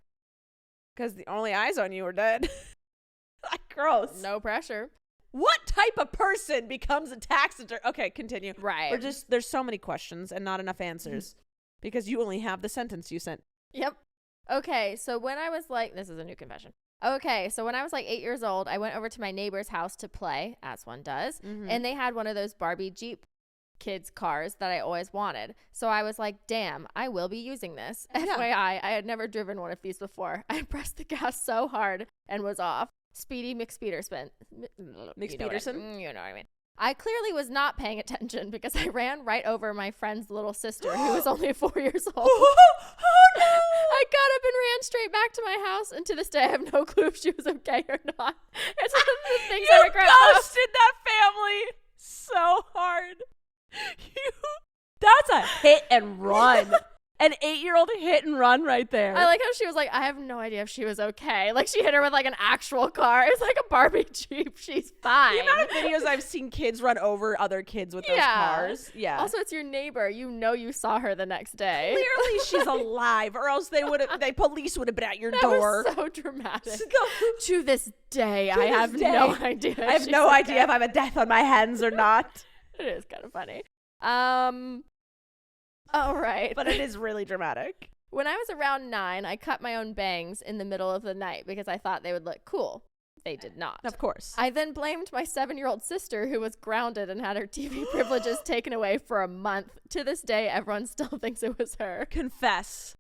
Speaker 1: Because the only eyes on you were dead. Like, gross.
Speaker 2: No pressure.
Speaker 1: What type of person becomes a taxidermist? Okay, continue.
Speaker 2: Right.
Speaker 1: There's so many questions and not enough answers because you only have the sentence you sent.
Speaker 2: Yep. Okay, so when I was like, this is a new confession. Okay, so when I was like 8 years old, I went over to my neighbor's house to play, as one does, and they had one of those Barbie Jeep kids cars that I always wanted. So I was like, damn, I will be using this.
Speaker 1: Yeah.
Speaker 2: FYI, I had never driven one of these before. I pressed the gas so hard and was off. Speedy McSpeederson.
Speaker 1: McSpeederson?
Speaker 2: You know what I mean. I clearly was not paying attention because I ran right over my friend's little sister who was only 4 years old.
Speaker 1: Oh, no!
Speaker 2: I got up and ran straight back to my house, and to this day I have no clue if she was okay or not. It's one of the things I regret most.
Speaker 1: You ghosted that family so hard. That's a hit and run. An 8-year-old hit and run right there.
Speaker 2: I like how she was like, I have no idea if she was okay. Like, she hit her with like an actual car. It's like a Barbie Jeep. She's fine.
Speaker 1: The amount of videos I've seen kids run over other kids with those cars. Yeah.
Speaker 2: Also, it's your neighbor. You know you saw her the next day.
Speaker 1: Clearly she's alive, or else police would have been at your
Speaker 2: that
Speaker 1: door.
Speaker 2: Was so dramatic. To this day, I have no idea.
Speaker 1: I have no idea if I have a death on my hands or not.
Speaker 2: It is kind of funny. All right.
Speaker 1: But it is really dramatic.
Speaker 2: When I was around 9, I cut my own bangs in the middle of the night because I thought they would look cool. They did not.
Speaker 1: Of course.
Speaker 2: I then blamed my 7-year-old sister, who was grounded and had her TV privileges taken away for a month. To this day, everyone still thinks it was her.
Speaker 1: Confess.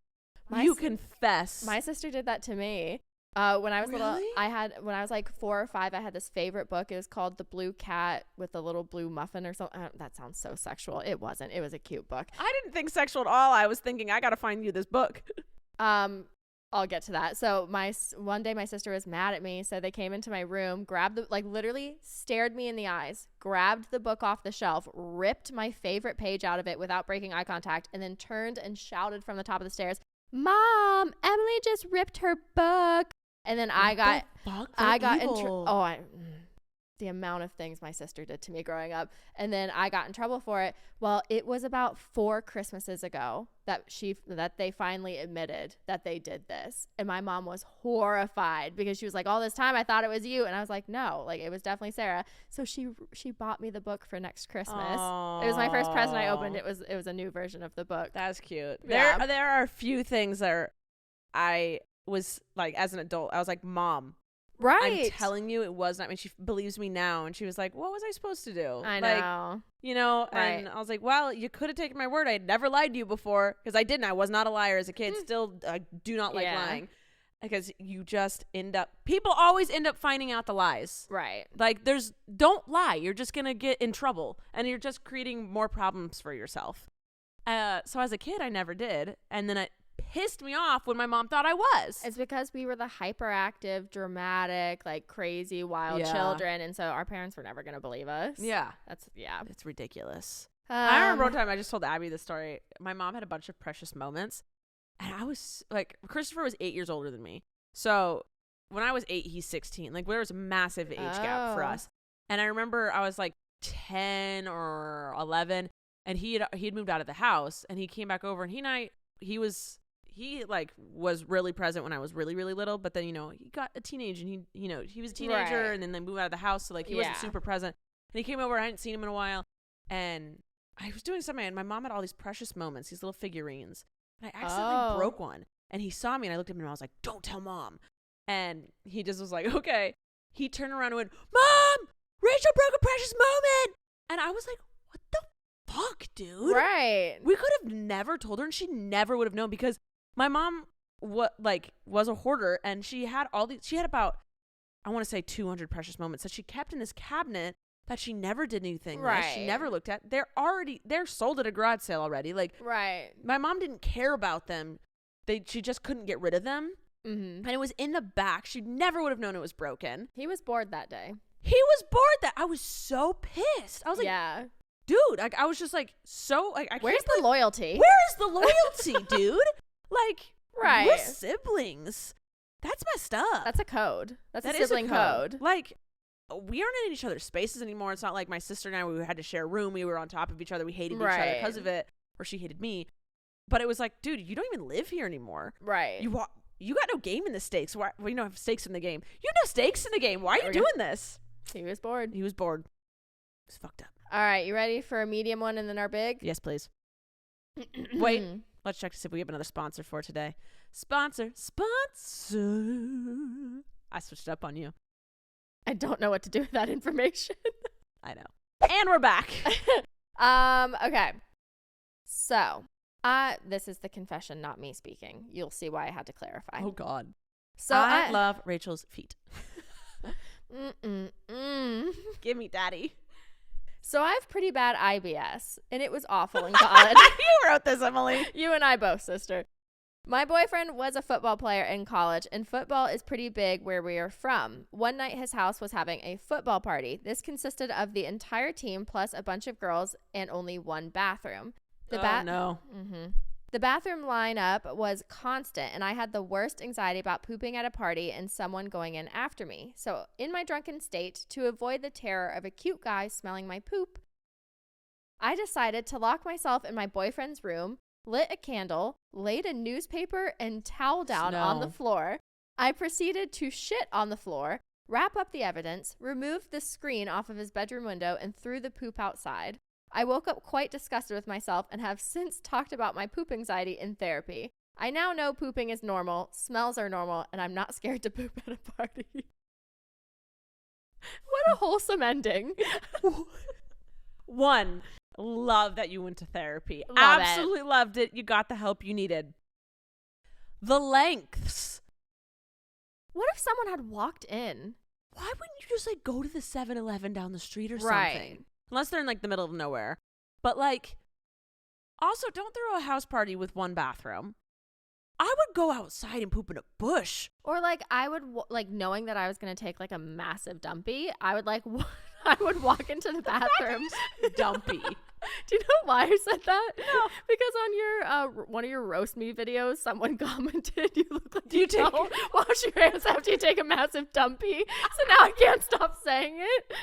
Speaker 1: Confess.
Speaker 2: My sister did that to me. When I was little,
Speaker 1: Really?
Speaker 2: when I was like 4 or 5, I had this favorite book. It was called The Blue Cat with the Little Blue Muffin or something. That sounds so sexual. It wasn't. It was a cute book.
Speaker 1: I didn't think sexual at all. I was thinking, I got to find you this book.
Speaker 2: I'll get to that. So one day my sister was mad at me. So they came into my room, grabbed literally stared me in the eyes, grabbed the book off the shelf, ripped my favorite page out of it without breaking eye contact, and then turned and shouted from the top of the stairs, "Mom, Emily just ripped her book." And then I got the amount of things my sister did to me growing up. And then I got in trouble for it. Well, it was about 4 Christmases ago that they finally admitted that they did this. And my mom was horrified because she was like, all this time I thought it was you. And I was like, no, like it was definitely Sarah. So she bought me the book for next Christmas.
Speaker 1: Aww.
Speaker 2: It was my first present I opened. It was a new version of the book.
Speaker 1: That's cute.
Speaker 2: Yeah.
Speaker 1: There are a few things that I was like, as an adult, I was like, Mom,
Speaker 2: right.
Speaker 1: I'm telling you, it was not. I mean, she believes me now, and she was like, "What was I supposed to do?"
Speaker 2: I
Speaker 1: like,
Speaker 2: know.
Speaker 1: Right. And I was like, "Well, you could have taken my word. I had never lied to you before, because I didn't. I was not a liar as a kid. Still, I do not like lying, because you just people always end up finding out the lies.
Speaker 2: Right.
Speaker 1: Like, don't lie. You're just gonna get in trouble, and you're just creating more problems for yourself. So as a kid, I never did, and then it pissed me off when my mom thought I was.
Speaker 2: It's because we were the hyperactive, dramatic, like crazy, wild children, and so our parents were never going to believe us.
Speaker 1: Yeah.
Speaker 2: It's
Speaker 1: ridiculous. I remember one time I just told Abby the story. My mom had a bunch of precious moments, and I was like, Christopher was 8 years older than me. So when I was 8, he's 16. Like, there was a massive age gap for us. And I remember I was like 10 or 11, and he had moved out of the house, and he came back over, and he was really present when I was really, really little, but then, he got a teenage, and he was a teenager,
Speaker 2: right.
Speaker 1: and then they moved out of the house, so like he wasn't super present. And he came over, I hadn't seen him in a while, and I was doing something, and my mom had all these precious moments, these little figurines, and I accidentally broke one, and he saw me, and I looked at him, and I was like, "Don't tell Mom." And he just was like, "Okay." He turned around and went, "Mom, Rachel broke a precious moment." And I was like, what the fuck, dude?
Speaker 2: Right.
Speaker 1: We could have never told her, and she never would have known, because my mom was a hoarder, and she had about, I want to say 200 precious moments that she kept in this cabinet that she never did anything with. She never looked at. They're sold at a garage sale already. Like,
Speaker 2: right.
Speaker 1: My mom didn't care about them. She just couldn't get rid of them. Mm-hmm. And it was in the back. She never would have known it was broken.
Speaker 2: He was bored that day.
Speaker 1: He was bored that. I was so pissed. I was like,
Speaker 2: yeah.
Speaker 1: Dude, I was just like,
Speaker 2: where's the loyalty?
Speaker 1: Where is the loyalty, dude? Like,
Speaker 2: right.
Speaker 1: We're siblings. That's messed up.
Speaker 2: That's a code. That
Speaker 1: is
Speaker 2: a sibling code.
Speaker 1: Like, we aren't in each other's spaces anymore. It's not like my sister and I, we had to share a room. We were on top of each other. We hated each other because of it, or she hated me. But it was like, dude, you don't even live here anymore.
Speaker 2: Right.
Speaker 1: You got no game in the stakes. Why? Well, you don't have stakes in the game. You have no stakes in the game. Why are you doing this?
Speaker 2: He was bored.
Speaker 1: He was fucked up.
Speaker 2: All right, you ready for a medium one and then our big?
Speaker 1: Yes, please. Wait, let's check to see if we have another sponsor for today. Sponsor. I switched up on you.
Speaker 2: I don't know what to do with that information.
Speaker 1: I know. And we're back.
Speaker 2: Okay. So, this is the confession, not me speaking. You'll see why I had to clarify.
Speaker 1: Oh, God.
Speaker 2: So
Speaker 1: I love Rachel's feet.
Speaker 2: Give
Speaker 1: me daddy.
Speaker 2: So I have pretty bad IBS, and it was awful in college.
Speaker 1: You wrote this, Emily.
Speaker 2: You and I both, sister. My boyfriend was a football player in college, and football is pretty big where we are from. One night, his house was having a football party. This consisted of the entire team plus a bunch of girls and only one bathroom.
Speaker 1: No.
Speaker 2: Mm-hmm. The bathroom lineup was constant, and I had the worst anxiety about pooping at a party and someone going in after me. So, in my drunken state, to avoid the terror of a cute guy smelling my poop, I decided to lock myself in my boyfriend's room, lit a candle, laid a newspaper and towel down on the floor. I proceeded to shit on the floor, wrap up the evidence, removed the screen off of his bedroom window, and threw the poop outside. I woke up quite disgusted with myself and have since talked about my poop anxiety in therapy. I now know pooping is normal, smells are normal, and I'm not scared to poop at a party. What a wholesome ending.
Speaker 1: 1, love that you went to therapy.
Speaker 2: Love it.
Speaker 1: Absolutely loved it. You got the help you needed. The lengths.
Speaker 2: What if someone had walked in?
Speaker 1: Why wouldn't you just like go to the 7-Eleven down the street or
Speaker 2: Right.
Speaker 1: something? Unless they're in like the middle of nowhere. But like, also don't throw a house party with 1 bathroom. I would go outside and poop in a bush.
Speaker 2: Or like I would like knowing that I was going to take like a massive dumpy, I would like I would walk into the bathroom.
Speaker 1: Dumpy.
Speaker 2: Do you know why I said that?
Speaker 1: No.
Speaker 2: Because on your one of your roast me videos, someone commented, "You look like
Speaker 1: You
Speaker 2: you
Speaker 1: take-
Speaker 2: don't wash your hands after you take a massive dumpy." So now I can't stop saying it.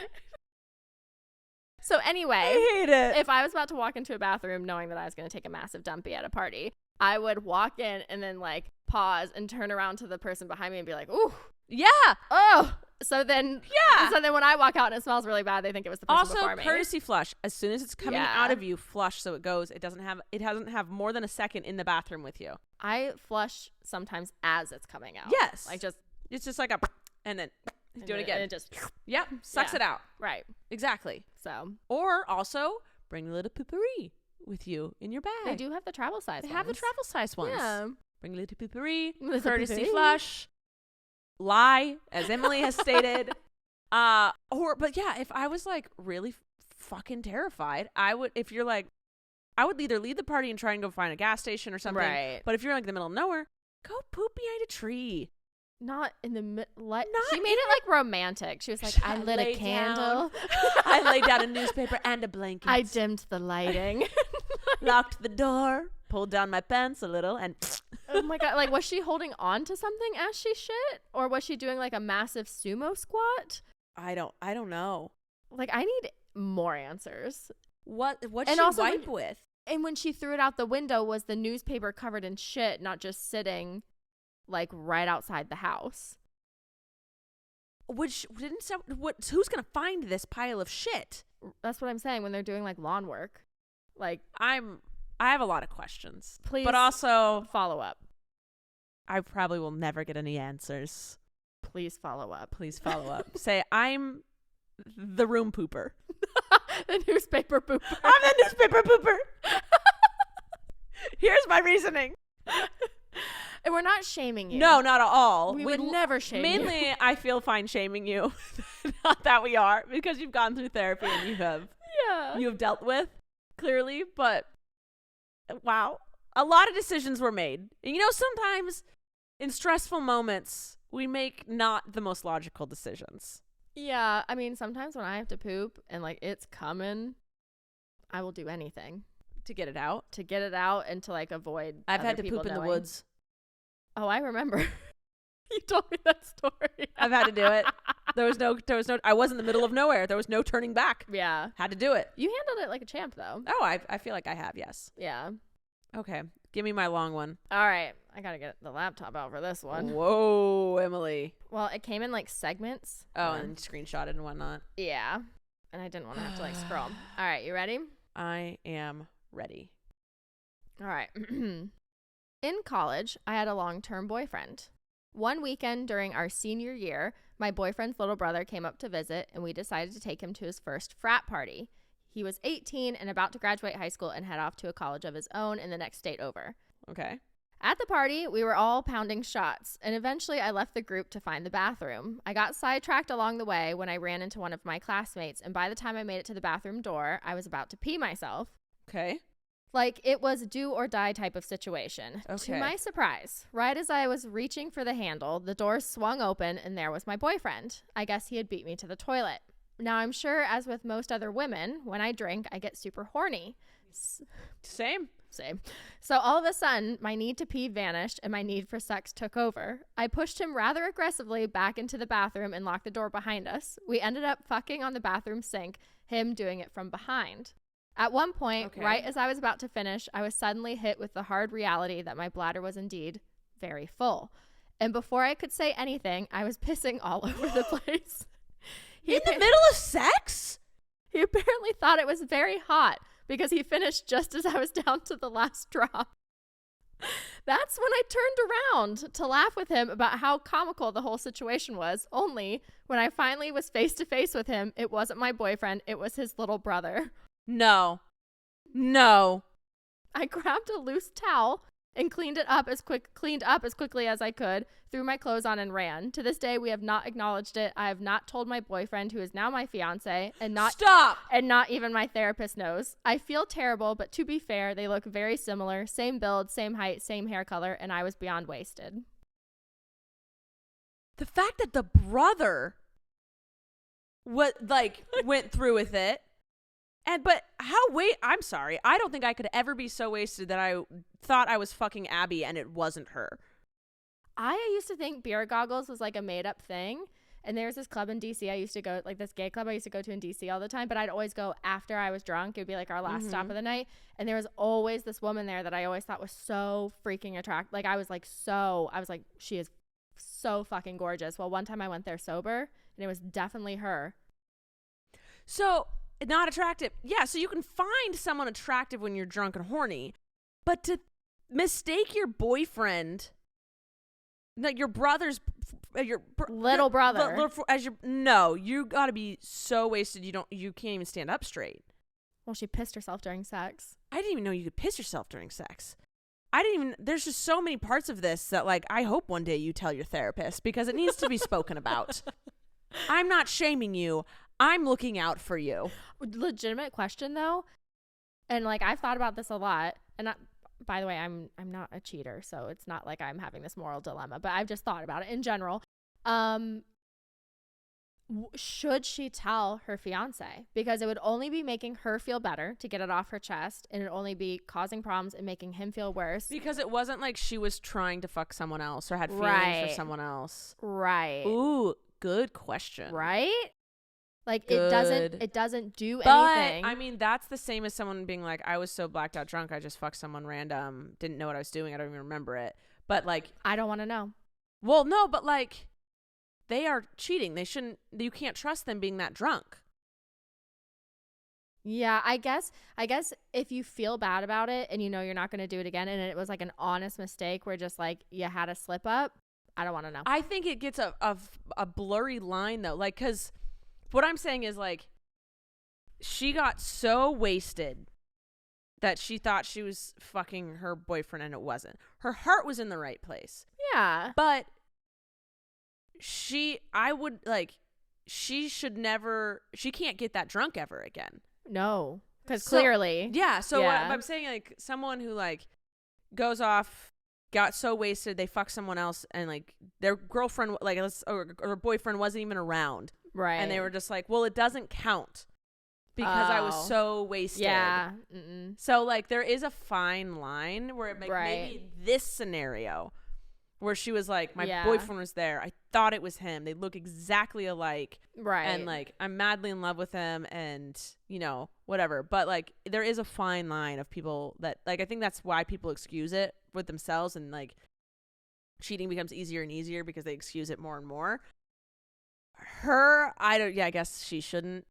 Speaker 2: So anyway,
Speaker 1: I hate it.
Speaker 2: if I was about to walk into a bathroom knowing that I was going to take a massive dumpy at a party, I would walk in and then like pause and turn around to the person behind me and be like, "Ooh,
Speaker 1: Yeah.
Speaker 2: oh." So then,
Speaker 1: Yeah.
Speaker 2: So then when I walk out and it smells really bad, they think it was the person
Speaker 1: Also,
Speaker 2: before me.
Speaker 1: courtesy flush. As soon as it's coming
Speaker 2: Yeah.
Speaker 1: out of you, flush so it goes. It doesn't have more than a second in the bathroom with you.
Speaker 2: I flush sometimes as it's coming out.
Speaker 1: Yes.
Speaker 2: Like just
Speaker 1: It's just like a and then do it again.
Speaker 2: And it just
Speaker 1: Yep. Sucks
Speaker 2: Yeah.
Speaker 1: it out.
Speaker 2: right.
Speaker 1: Exactly.
Speaker 2: So
Speaker 1: Or also bring a little poopery with you in your bag.
Speaker 2: they do have the travel size.
Speaker 1: They have the
Speaker 2: ones.
Speaker 1: travel size ones.
Speaker 2: Yeah.
Speaker 1: Bring a little poopery.
Speaker 2: Little
Speaker 1: Courtesy
Speaker 2: poopery.
Speaker 1: flush. Lie, as Emily has stated. But yeah, if I was like really fucking terrified, I would either leave the party and try and go find a gas station or something.
Speaker 2: Right.
Speaker 1: But if you're like in the middle of nowhere, go poop behind a tree.
Speaker 2: Not in the
Speaker 1: Not
Speaker 2: she made it like romantic. She was like, I lit a
Speaker 1: Lay
Speaker 2: candle.
Speaker 1: down. I laid down a newspaper and a blanket.
Speaker 2: I dimmed the lighting.
Speaker 1: locked the door, pulled down my pants a little, and
Speaker 2: Oh my god! Like, was she holding on to something as she shit, or was she doing like a massive sumo squat?
Speaker 1: I don't know.
Speaker 2: Like, I need more answers.
Speaker 1: What
Speaker 2: And
Speaker 1: she
Speaker 2: also
Speaker 1: wipe with?
Speaker 2: And when she threw it out the window, was the newspaper covered in shit, not just sitting like right outside the house?
Speaker 1: Who's gonna find this pile of shit?
Speaker 2: That's what I'm saying. When they're doing like lawn work, like,
Speaker 1: I have a lot of questions.
Speaker 2: please,
Speaker 1: But also,
Speaker 2: follow up.
Speaker 1: I probably will never get any answers.
Speaker 2: Please follow up.
Speaker 1: Please follow up. Say, I'm the room pooper.
Speaker 2: The newspaper pooper.
Speaker 1: I'm the newspaper pooper. Here's my reasoning.
Speaker 2: And we're not shaming you.
Speaker 1: No, not at all.
Speaker 2: We would never shame you.
Speaker 1: Mainly, I feel fine shaming you. Not that we are, because you've gone through therapy and you have dealt with, clearly. But, wow. A lot of decisions were made. And sometimes in stressful moments, we make not the most logical decisions.
Speaker 2: Yeah, I mean, sometimes when I have to poop and like it's coming, I will do anything
Speaker 1: To get it out.
Speaker 2: to get it out and to like avoid.
Speaker 1: I've
Speaker 2: other
Speaker 1: had to
Speaker 2: people
Speaker 1: poop in the
Speaker 2: knowing.
Speaker 1: woods.
Speaker 2: Oh, I remember. You told me that story.
Speaker 1: I've had to do it. There was no, I was in the middle of nowhere. There was no turning back.
Speaker 2: Yeah.
Speaker 1: Had to do it.
Speaker 2: You handled it like a champ, though.
Speaker 1: Oh, I feel like I have, yes.
Speaker 2: Yeah.
Speaker 1: Okay. Give me my long one.
Speaker 2: All right. I got to get the laptop out for this one.
Speaker 1: Whoa, Emily.
Speaker 2: Well, it came in like segments.
Speaker 1: Oh, and screenshot it and whatnot.
Speaker 2: Yeah. And I didn't want to have to like scroll. All right. You ready?
Speaker 1: I am ready.
Speaker 2: All right. In college, I had a long-term boyfriend. One weekend during our senior year, my boyfriend's little brother came up to visit, and we decided to take him to his first frat party. He was 18 and about to graduate high school and head off to a college of his own in the next state over.
Speaker 1: Okay.
Speaker 2: At the party, we were all pounding shots, and eventually I left the group to find the bathroom. I got sidetracked along the way when I ran into one of my classmates, and by the time I made it to the bathroom door, I was about to pee myself.
Speaker 1: Okay.
Speaker 2: Like, it was do or die type of situation.
Speaker 1: Okay.
Speaker 2: To my surprise, right as I was reaching for the handle, the door swung open and there was my boyfriend. I guess he had beat me to the toilet. Now, I'm sure, as with most other women, when I drink, I get super horny.
Speaker 1: Same.
Speaker 2: So all of a sudden, my need to pee vanished and my need for sex took over. I pushed him rather aggressively back into the bathroom and locked the door behind us. We ended up fucking on the bathroom sink, him doing it from behind. At one point, right as I was about to finish, I was suddenly hit with the hard reality that my bladder was indeed very full. And before I could say anything, I was pissing all over the place.
Speaker 1: In the middle of sex?
Speaker 2: He apparently thought it was very hot because he finished just as I was down to the last drop. That's when I turned around to laugh with him about how comical the whole situation was. Only when I finally was face to face with him, it wasn't my boyfriend, it was his little brother.
Speaker 1: No.
Speaker 2: I grabbed a loose towel and cleaned up as quickly as I could, threw my clothes on and ran. To this day, we have not acknowledged it. I have not told my boyfriend, who is now my fiance, and not even my therapist knows. I feel terrible, but to be fair, they look very similar. Same build, same height, same hair color, and I was beyond wasted.
Speaker 1: The fact that the brother went through with it. I'm sorry. I don't think I could ever be so wasted that I thought I was fucking Abby and it wasn't her.
Speaker 2: I used to think beer goggles was like a made up thing. And there's this club in DC I used to go, like this gay club I used to go to in DC all the time, but I'd always go after I was drunk. It would be like our last stop of the night. And there was always this woman there that I always thought was so freaking attractive. Like I was like, she is so fucking gorgeous. Well, one time I went there sober and it was definitely her.
Speaker 1: So not attractive. Yeah, so you can find someone attractive when you're drunk and horny, but to mistake your boyfriend, like your brother's,
Speaker 2: little brother,
Speaker 1: you got to be so wasted you can't even stand up straight.
Speaker 2: Well, she pissed herself during sex.
Speaker 1: I didn't even know you could piss yourself during sex. There's just so many parts of this that like I hope one day you tell your therapist because it needs to be spoken about. I'm not shaming you. I'm looking out for you.
Speaker 2: Legitimate question though. And like I've thought about this a lot. And by the way, I'm not a cheater, so it's not like I'm having this moral dilemma, but I've just thought about it in general. Should she tell her fiance? Because it would only be making her feel better to get it off her chest, and it would only be causing problems and making him feel worse.
Speaker 1: Because it wasn't like she was trying to fuck someone else or had feelings for someone else.
Speaker 2: Right.
Speaker 1: Ooh, good question.
Speaker 2: Right? Like
Speaker 1: Good.
Speaker 2: it doesn't do
Speaker 1: But,
Speaker 2: anything.
Speaker 1: I mean, that's the same as someone being like, I was so blacked out drunk, I just fucked someone random, didn't know what I was doing, I don't even remember it. But like,
Speaker 2: I don't want to know.
Speaker 1: Well, no, but like, they are cheating. You can't trust them being that drunk.
Speaker 2: Yeah, I guess if you feel bad about it and you know you're not going to do it again and it was like an honest mistake where just like you had a slip up, I don't want to know.
Speaker 1: I think it gets a blurry line though. Like, cause what I'm saying is like, she got so wasted that she thought she was fucking her boyfriend and it wasn't. Her heart was in the right place.
Speaker 2: Yeah.
Speaker 1: But she can't get that drunk ever again.
Speaker 2: No, because clearly.
Speaker 1: Yeah. So What I'm saying, like, someone who like goes off, got so wasted, they fuck someone else, and like their girlfriend, like, or boyfriend wasn't even around.
Speaker 2: Right.
Speaker 1: And they were just like, well, it doesn't count because I was so wasted.
Speaker 2: Yeah.
Speaker 1: So like there is a fine line where maybe this scenario where she was like, my boyfriend was there. I thought it was him. They look exactly alike.
Speaker 2: Right.
Speaker 1: And like, I'm madly in love with him and, you know, whatever. But like, there is a fine line of people that, like, I think that's why people excuse it with themselves, and like cheating becomes easier and easier because they excuse it more and more. I guess she shouldn't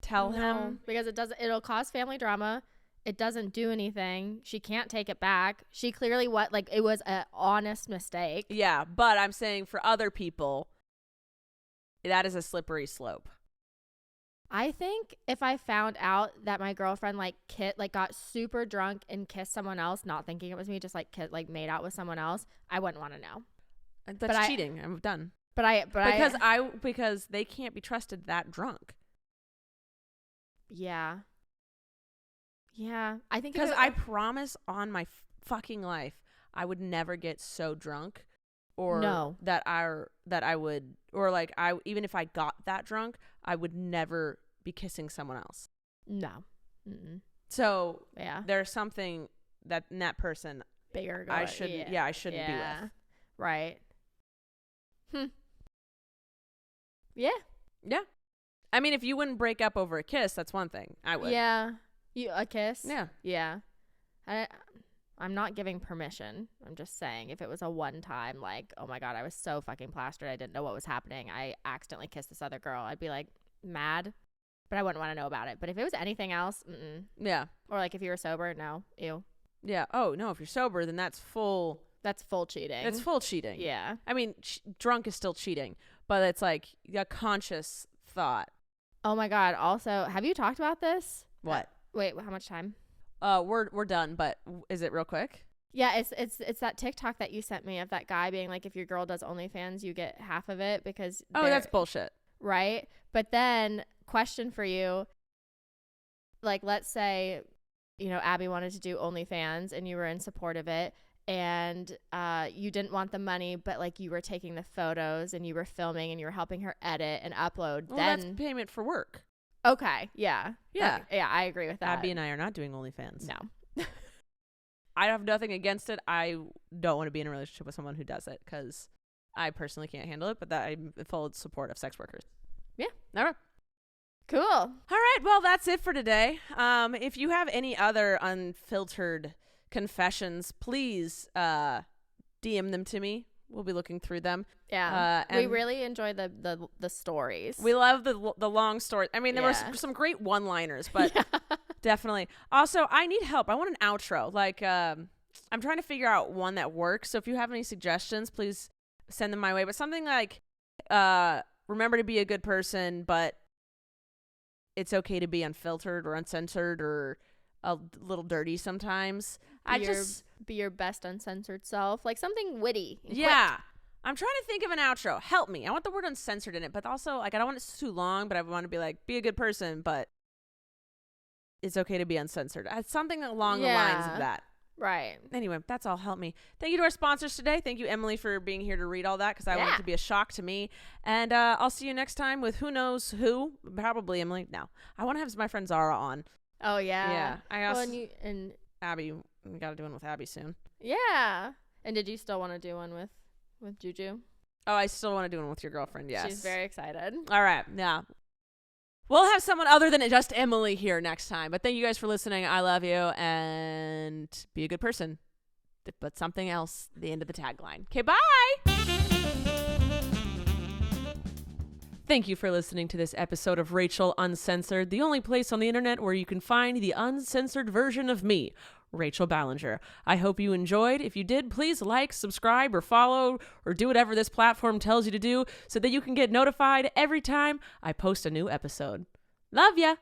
Speaker 1: tell him.
Speaker 2: Because it'll cause family drama. It doesn't do anything. She can't take it back. She clearly it was an honest mistake.
Speaker 1: Yeah, but I'm saying for other people, that is a slippery slope.
Speaker 2: I think if I found out that my girlfriend got super drunk and kissed someone else, not thinking it was me, just made out with someone else, I wouldn't want to know.
Speaker 1: That's cheating. I'm done. Because they can't be trusted that drunk.
Speaker 2: Yeah. Yeah, I think
Speaker 1: because I promise on my fucking life, I would never get so drunk, or that I would, or like even if I got that drunk, I would never be kissing someone else.
Speaker 2: No. Mm-mm.
Speaker 1: So yeah, there's something that in that person
Speaker 2: bigger.
Speaker 1: I shouldn't be with.
Speaker 2: Right. Yeah.
Speaker 1: Yeah. I mean, if you wouldn't break up over a kiss, that's one thing. I would.
Speaker 2: Yeah. A kiss?
Speaker 1: Yeah.
Speaker 2: Yeah. I'm not giving permission. I'm just saying if it was a one time, like, oh my God, I was so fucking plastered, I didn't know what was happening, I accidentally kissed this other girl, I'd be like mad, but I wouldn't want to know about it. But if it was anything else,
Speaker 1: yeah.
Speaker 2: Or like if you were sober, no. Ew.
Speaker 1: Yeah. Oh no, if you're sober, then that's full
Speaker 2: That's full cheating.
Speaker 1: It's full cheating.
Speaker 2: Yeah.
Speaker 1: I mean, drunk is still cheating, but it's like a conscious thought.
Speaker 2: Oh my God. Also, have you talked about this?
Speaker 1: What?
Speaker 2: Wait, how much time?
Speaker 1: We're done, but is it real quick?
Speaker 2: Yeah, it's that TikTok that you sent me of that guy being like, if your girl does OnlyFans, you get half of it because
Speaker 1: that's bullshit.
Speaker 2: Right? But then, question for you, like, let's say, Abby wanted to do OnlyFans and you were in support of it, and you didn't want the money, but like you were taking the photos and you were filming and you were helping her edit and upload.
Speaker 1: Well,
Speaker 2: then
Speaker 1: that's payment for work.
Speaker 2: Okay. Yeah.
Speaker 1: Yeah.
Speaker 2: Yeah, I agree with that.
Speaker 1: Abby and I are not doing OnlyFans.
Speaker 2: No.
Speaker 1: I have nothing against it. I don't want to be in a relationship with someone who does it because I personally can't handle it, but that I'm in full support of sex workers.
Speaker 2: Yeah.
Speaker 1: All right.
Speaker 2: Cool.
Speaker 1: All right. Well, that's it for today. If you have any other unfiltered confessions, please DM them to me. We'll be looking through them.
Speaker 2: Yeah. We really enjoy the stories.
Speaker 1: We love the long stories. I mean, there were some great one-liners, but definitely. Also, I need help. I want an outro. Like, I'm trying to figure out one that works. So if you have any suggestions, please send them my way. But something like, remember to be a good person, but it's okay to be unfiltered or uncensored or a little dirty sometimes.
Speaker 2: Be your best uncensored self. Like something witty.
Speaker 1: Yeah. Quick. I'm trying to think of an outro. Help me. I want the word uncensored in it, but also like I don't want it too long, but I want to be like, be a good person, but it's okay to be uncensored. Something along the lines of that.
Speaker 2: Right.
Speaker 1: Anyway, that's all. Help me. Thank you to our sponsors today. Thank you, Emily, for being here to read all that because I want it to be a shock to me. And I'll see you next time with who knows who. Probably Emily. No. I want to have my friend Zara on.
Speaker 2: Oh, yeah.
Speaker 1: Yeah. I also,
Speaker 2: and
Speaker 1: Abby. We got to do one with Abby soon.
Speaker 2: Yeah. And did you still want to do one with Juju?
Speaker 1: Oh, I still want to do one with your girlfriend. Yes.
Speaker 2: She's very excited.
Speaker 1: All right. Yeah. We'll have someone other than just Emily here next time. But thank you guys for listening. I love you. And be a good person. But something else at the end of the tagline. Okay, bye. Thank you for listening to this episode of Rachel Uncensored, the only place on the internet where you can find the uncensored version of me, Rachel Ballinger. I hope you enjoyed. If you did, please like, subscribe, or follow, or do whatever this platform tells you to do so that you can get notified every time I post a new episode. Love ya!